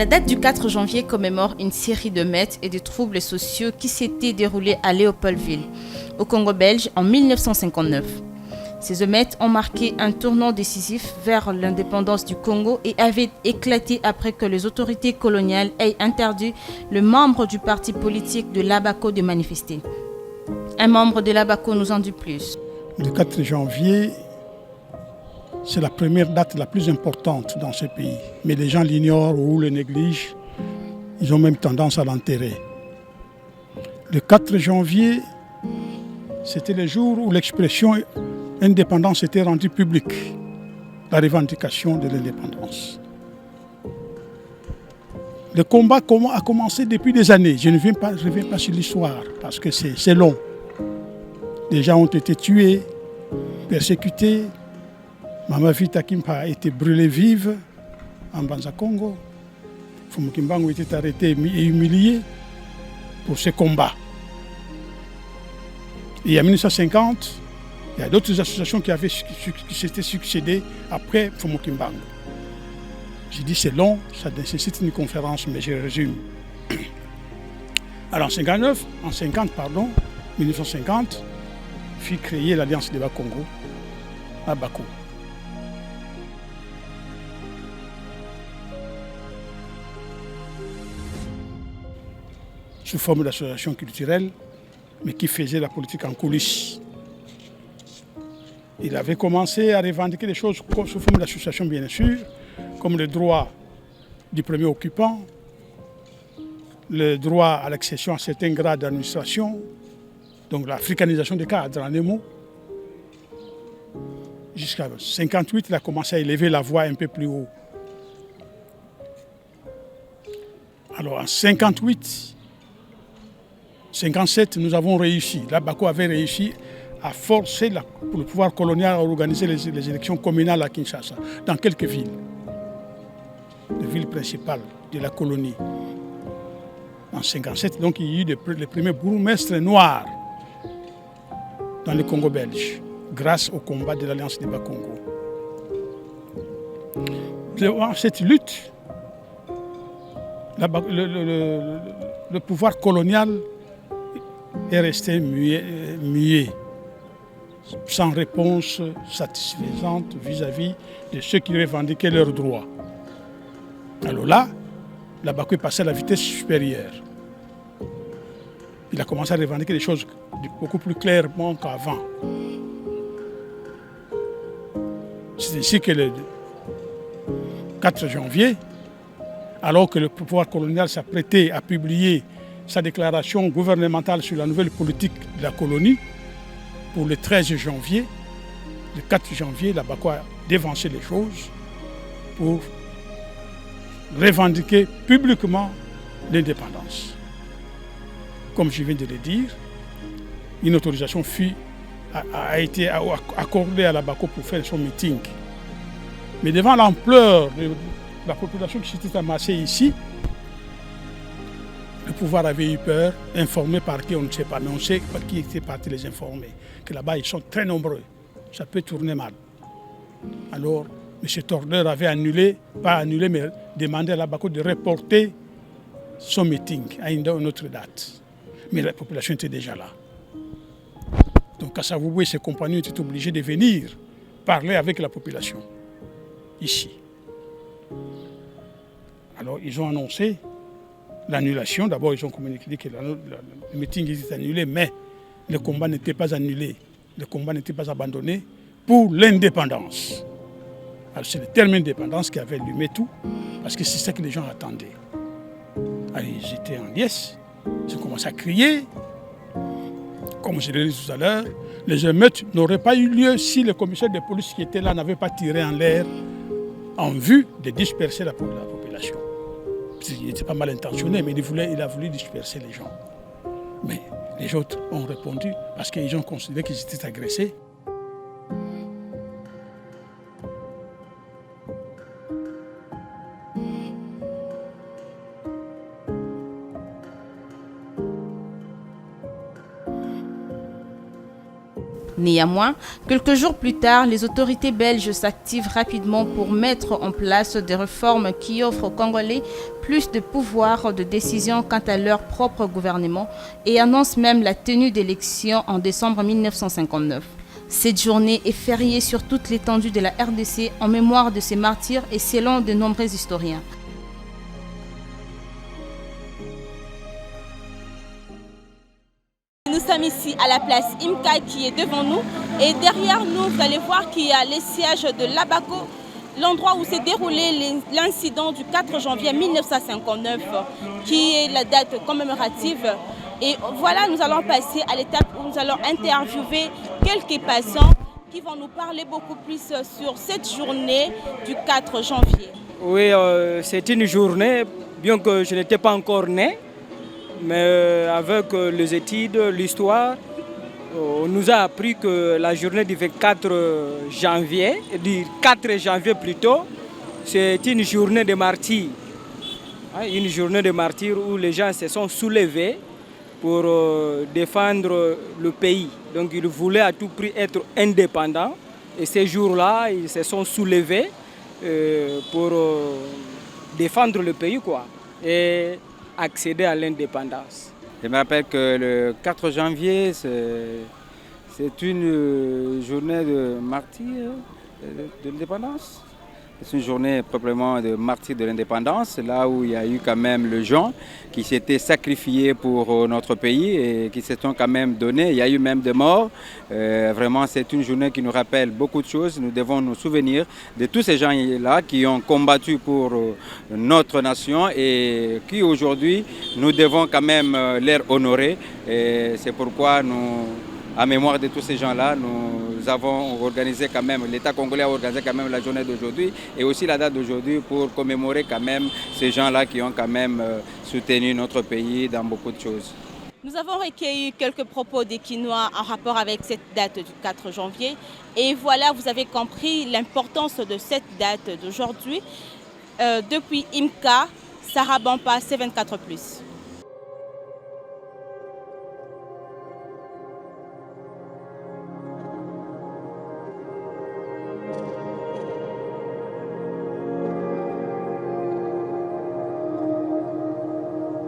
La date du 4 janvier commémore une série de meurtres et de troubles sociaux qui s'étaient déroulés à Léopoldville, au Congo belge, en 1959. Ces émeutes ont marqué un tournant décisif vers l'indépendance du Congo et avaient éclaté après que les autorités coloniales aient interdit le membre du parti politique de l'Abaco de manifester. Un membre de l'Abaco nous en dit plus. Le 4 janvier, c'est la première date la plus importante dans ce pays. Mais les gens l'ignorent ou le négligent. Ils ont même tendance à l'enterrer. Le 4 janvier, c'était le jour où l'expression indépendance était rendue publique. La revendication de l'indépendance. Le combat a commencé depuis des années. Je ne reviens pas sur l'histoire parce que c'est long. Des gens ont été tués, persécutés. Mama Vita Kimpa a été brûlée vive en Banza-Congo. Fumukimbangu était arrêté et humilié pour ce combat. Et en 1950, il y a d'autres associations qui s'étaient succédées après Fumukimbangu. J'ai dit c'est long, ça nécessite une conférence, mais je résume. Alors en 1950, fut créée l'Alliance des Bas-Congo à Bako. Sous forme d'association culturelle, mais qui faisait la politique en coulisses. Il avait commencé à revendiquer des choses sous forme d'association, bien sûr, comme le droit du premier occupant, le droit à l'accession à certains grades d'administration, donc l'africanisation des cadres en un mot. Jusqu'à 1958, il a commencé à élever la voix un peu plus haut. Alors en 1958, 1957, nous avons réussi. Là, Bako avait réussi à forcer pour le pouvoir colonial à organiser les élections communales à Kinshasa, dans quelques villes. Les villes principales de la colonie. En 1957, donc, il y a eu les premiers bourgmestres noirs dans le Congo belge, grâce au combat de l'Alliance des Bas-Congo. Dans cette lutte, le pouvoir colonial est resté muet, sans réponse satisfaisante vis-à-vis de ceux qui revendiquaient leurs droits. Alors là, la Bako est passé à la vitesse supérieure. Il a commencé à revendiquer des choses beaucoup plus clairement qu'avant. C'est ainsi que le 4 janvier, alors que le pouvoir colonial s'apprêtait à publier sa déclaration gouvernementale sur la nouvelle politique de la colonie, pour le 13 janvier, le 4 janvier, la Bako a dévancé les choses pour revendiquer publiquement l'indépendance. Comme je viens de le dire, une autorisation a été accordée à la Bako pour faire son meeting. Mais devant l'ampleur de la population qui s'était amassée ici, le pouvoir avait eu peur, informé par qui on ne sait pas, mais on sait par qui était parti les informer, que là-bas ils sont très nombreux, ça peut tourner mal. Alors, M. Torner avait mais demandé à la Bako de reporter son meeting à une autre date. Mais la population était déjà là. Donc Kasavubu et ses compagnons étaient obligés de venir parler avec la population, ici. Alors ils ont annoncé l'annulation. D'abord ils ont communiqué que le meeting était annulé, mais le combat n'était pas annulé, le combat n'était pas abandonné pour l'indépendance. Alors c'est le terme indépendance qui avait allumé tout, parce que c'est ça que les gens attendaient. Alors ils étaient en liesse, ils ont commencé à crier. Comme je l'ai dit tout à l'heure, les émeutes n'auraient pas eu lieu si le commissaire de police qui était là n'avait pas tiré en l'air en vue de disperser la population. Il n'était pas mal intentionné, mais il a voulu disperser les gens. Mais les autres ont répondu parce qu'ils ont considéré qu'ils étaient agressés. Néanmoins, quelques jours plus tard, les autorités belges s'activent rapidement pour mettre en place des réformes qui offrent aux Congolais plus de pouvoir de décision quant à leur propre gouvernement et annoncent même la tenue d'élections en décembre 1959. Cette journée est fériée sur toute l'étendue de la RDC en mémoire de ces martyrs et selon de nombreux historiens. Nous sommes ici à la place Imka qui est devant nous et derrière nous, vous allez voir qu'il y a les sièges de l'Abaco, l'endroit où s'est déroulé l'incident du 4 janvier 1959 qui est la date commémorative. Et voilà, nous allons passer à l'étape où nous allons interviewer quelques passants qui vont nous parler beaucoup plus sur cette journée du 4 janvier. Oui, c'est une journée, bien que je n'étais pas encore né, mais avec les études, l'histoire, on nous a appris que la journée du 24 janvier, du 4 janvier plutôt, c'est une journée de martyrs. Une journée de martyrs où les gens se sont soulevés pour défendre le pays. Donc ils voulaient à tout prix être indépendants. Et ces jours-là, ils se sont soulevés pour défendre le pays, quoi, et accéder à l'indépendance. Je me rappelle que le 4 janvier, c'est une journée de martyrs de l'indépendance. C'est une journée proprement de martyrs de l'indépendance, là où il y a eu quand même les gens qui s'étaient sacrifiés pour notre pays et qui se sont quand même donnés. Il y a eu même des morts. Vraiment, c'est une journée qui nous rappelle beaucoup de choses. Nous devons nous souvenir de tous ces gens-là qui ont combattu pour notre nation et qui aujourd'hui, nous devons quand même les honorer. Et c'est pourquoi nous, en mémoire de tous ces gens-là, nous avons organisé quand même, l'État congolais a organisé quand même la journée d'aujourd'hui et aussi la date d'aujourd'hui pour commémorer quand même ces gens-là qui ont quand même soutenu notre pays dans beaucoup de choses. Nous avons recueilli quelques propos des Kinois en rapport avec cette date du 4 janvier et voilà, vous avez compris l'importance de cette date d'aujourd'hui. Depuis IMCA, Sarah Bampa, C24+.